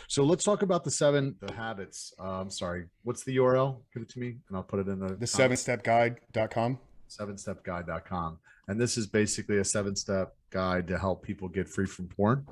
So let's talk about the habits. Sorry, what's the URL? Give it to me and I'll put it in the The comments. 7stepguide.com. 7stepguide.com. And this is basically a 7-step guide to help people get free from porn.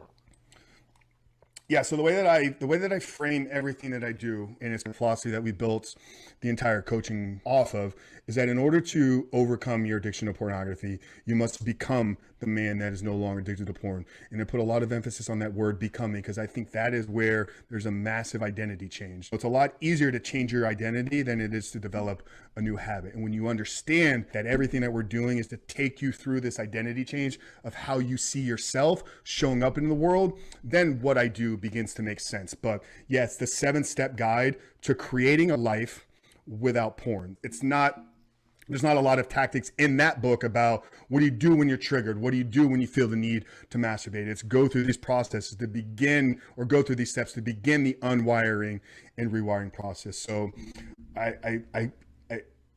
Yeah, so the way that I frame everything that I do, and it's a philosophy that we built the entire coaching off of, is that in order to overcome your addiction to pornography, you must become the man that is no longer addicted to porn. And I put a lot of emphasis on that word becoming, because I think that is where there's a massive identity change. So it's a lot easier to change your identity than it is to develop a new habit. And when you understand that everything that we're doing is to take you through this identity change of how you see yourself showing up in the world, then what I do begins to make sense. But yeah, it's the 7-step guide to creating a life without porn. There's not a lot of tactics in that book about what do you do when you're triggered? What do you do when you feel the need to masturbate? It's go through these processes to begin, or go through these steps to begin the unwiring and rewiring process. So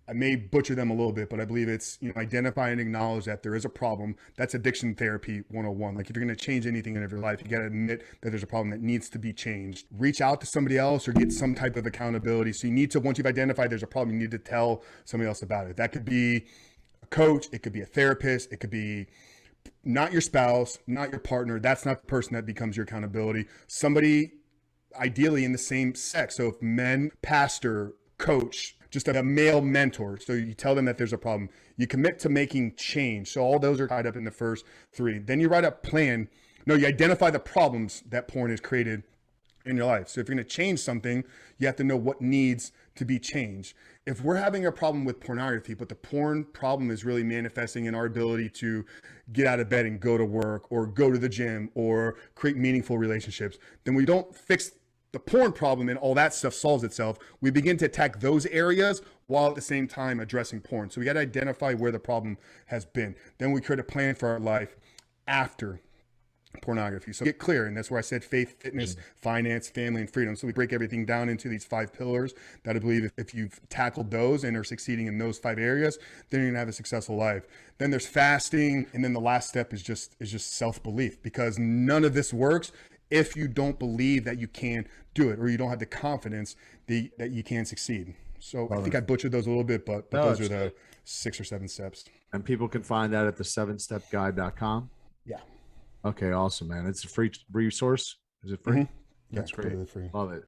I may butcher them a little bit, but I believe it's, identify and acknowledge that there is a problem. That's addiction therapy 101. Like, if you're going to change anything in your life, you got to admit that there's a problem that needs to be changed. Reach out to somebody else or get some type of accountability. So you need to, once you've identified there's a problem, you need to tell somebody else about it. That could be a coach. It could be a therapist. It could be not your spouse, not your partner. That's not the person that becomes your accountability. Somebody ideally in the same sex. So if men, pastor, coach, just a male mentor. So you tell them that there's a problem. You commit to making change. So all those are tied up in the first three. Then you write a plan. No, you identify the problems that porn has created in your life. So if you're going to change something, you have to know what needs to be changed. If we're having a problem with pornography, but the porn problem is really manifesting in our ability to get out of bed and go to work or go to the gym or create meaningful relationships, then we don't fix the porn problem and all that stuff solves itself. We begin to attack those areas while at the same time addressing porn. So we got to identify where the problem has been. Then we create a plan for our life after pornography. So get clear. And that's where I said faith, fitness, finance, family, and freedom. So we break everything down into these 5 pillars that I believe if you've tackled those and are succeeding in those 5 areas, then you're gonna have a successful life. Then there's fasting. And then the last step is just self-belief, because none of this works if you don't believe that you can do it, or you don't have the confidence that you can succeed. So I think I butchered those a little bit, but those are the 6 or 7 steps. And people can find that at the 7stepguide.com. Yeah. Okay, awesome, man. It's a free resource. Is it free? Mm-hmm. That's great. Free. Love it.